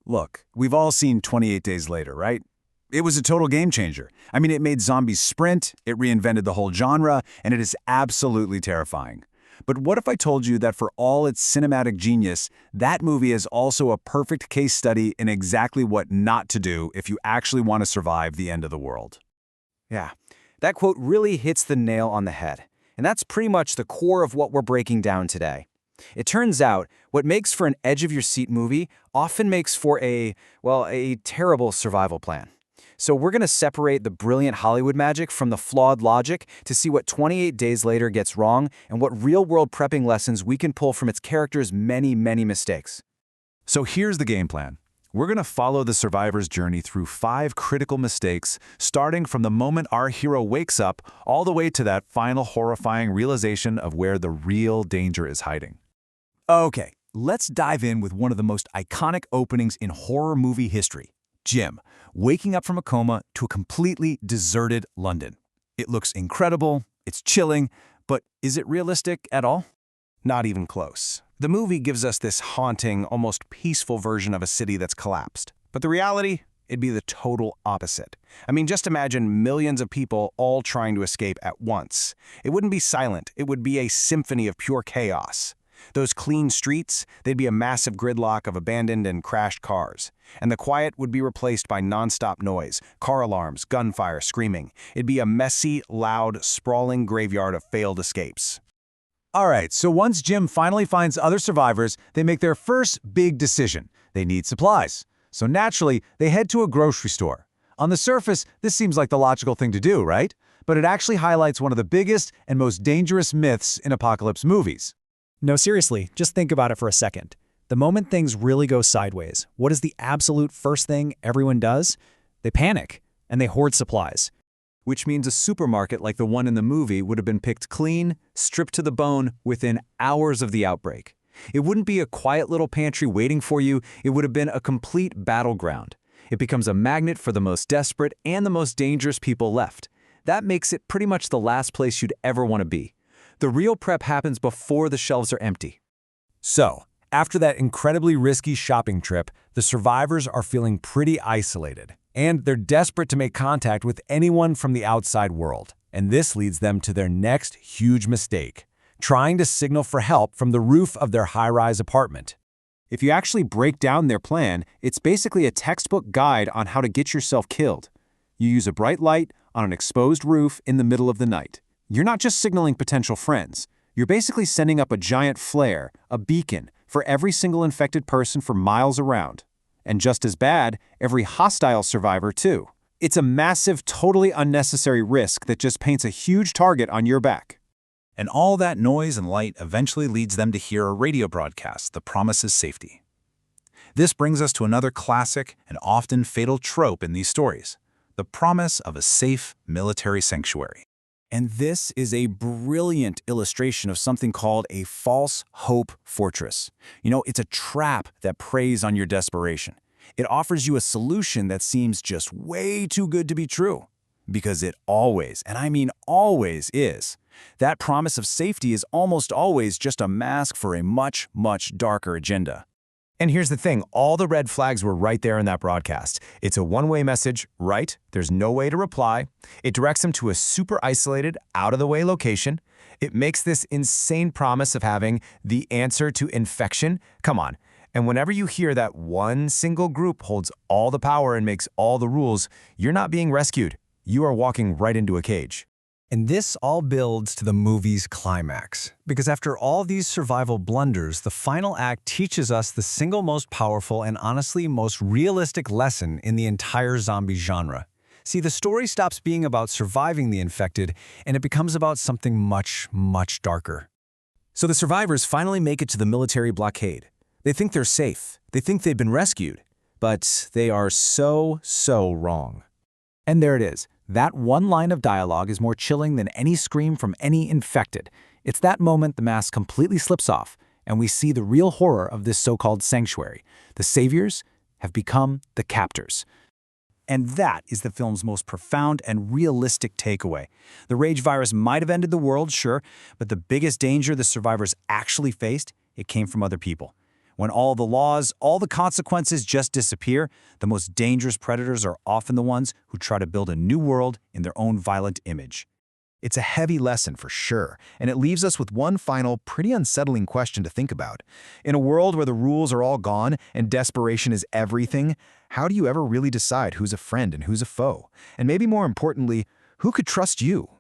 Look, we've all seen 28 Days Later, right? It was a total game changer. I mean, it made zombies sprint, it reinvented the whole genre, and it is absolutely terrifying. But what if I told you that for all its cinematic genius, that movie is also a perfect case study in exactly what not to do if you actually want to survive the end of the world? Yeah, that quote really hits the nail on the head. And that's pretty much the core of what we're breaking down today. It turns out, what makes for an edge-of-your-seat movie often makes for a terrible survival plan. So we're going to separate the brilliant Hollywood magic from the flawed logic to see what 28 Days Later gets wrong and what real-world prepping lessons we can pull from its characters' many, many mistakes. So here's the game plan. We're going to follow the survivor's journey through 5 critical mistakes, starting from the moment our hero wakes up all the way to that final horrifying realization of where the real danger is hiding. Okay, let's dive in with one of the most iconic openings in horror movie history. Jim, waking up from a coma to a completely deserted London. It looks incredible, it's chilling, but is it realistic at all? Not even close. The movie gives us this haunting, almost peaceful version of a city that's collapsed. But the reality? It'd be the total opposite. I mean, just imagine millions of people all trying to escape at once. It wouldn't be silent, it would be a symphony of pure chaos. Those clean streets, they'd be a massive gridlock of abandoned and crashed cars. And the quiet would be replaced by nonstop noise, car alarms, gunfire, screaming. It'd be a messy, loud, sprawling graveyard of failed escapes. All right, so once Jim finally finds other survivors, they make their first big decision. They need supplies. So naturally, they head to a grocery store. On the surface, this seems like the logical thing to do, right? But it actually highlights one of the biggest and most dangerous myths in apocalypse movies. No, seriously, just think about it for a second. The moment things really go sideways, what is the absolute first thing everyone does? They panic, and they hoard supplies. Which means a supermarket like the one in the movie would have been picked clean, stripped to the bone within hours of the outbreak. It wouldn't be a quiet little pantry waiting for you, it would have been a complete battleground. It becomes a magnet for the most desperate and the most dangerous people left. That makes it pretty much the last place you'd ever want to be. The real prep happens before the shelves are empty. So, after that incredibly risky shopping trip, the survivors are feeling pretty isolated. And they're desperate to make contact with anyone from the outside world. And this leads them to their next huge mistake, trying to signal for help from the roof of their high-rise apartment. If you actually break down their plan, it's basically a textbook guide on how to get yourself killed. You use a bright light on an exposed roof in the middle of the night. You're not just signaling potential friends. You're basically sending up a giant flare, a beacon, for every single infected person for miles around. And just as bad, every hostile survivor too. It's a massive, totally unnecessary risk that just paints a huge target on your back. And all that noise and light eventually leads them to hear a radio broadcast that promises safety. This brings us to another classic and often fatal trope in these stories, the promise of a safe military sanctuary. And this is a brilliant illustration of something called a false hope fortress. It's a trap that preys on your desperation. It offers you a solution that seems just way too good to be true. Because it always, and I mean always, is. That promise of safety is almost always just a mask for a much, much darker agenda. And here's the thing, all the red flags were right there in that broadcast. It's a one-way message, right? There's no way to reply. It directs them to a super isolated, out-of-the-way location. It makes this insane promise of having the answer to infection. Come on. And whenever you hear that one single group holds all the power and makes all the rules, you're not being rescued. You are walking right into a cage. And this all builds to the movie's climax. Because after all these survival blunders, the final act teaches us the single most powerful and honestly most realistic lesson in the entire zombie genre. See, the story stops being about surviving the infected, and it becomes about something much, much darker. So the survivors finally make it to the military blockade. They think they're safe. They think they've been rescued. But they are so wrong. And there it is. That one line of dialogue is more chilling than any scream from any infected. It's that moment the mask completely slips off, and we see the real horror of this so-called sanctuary. The saviors have become the captors. And that is the film's most profound and realistic takeaway. The rage virus might have ended the world, sure, but the biggest danger the survivors actually faced, it came from other people. When all the laws, all the consequences just disappear, the most dangerous predators are often the ones who try to build a new world in their own violent image. It's a heavy lesson for sure, and it leaves us with one final, pretty unsettling question to think about. In a world where the rules are all gone and desperation is everything, how do you ever really decide who's a friend and who's a foe? And maybe more importantly, who could trust you?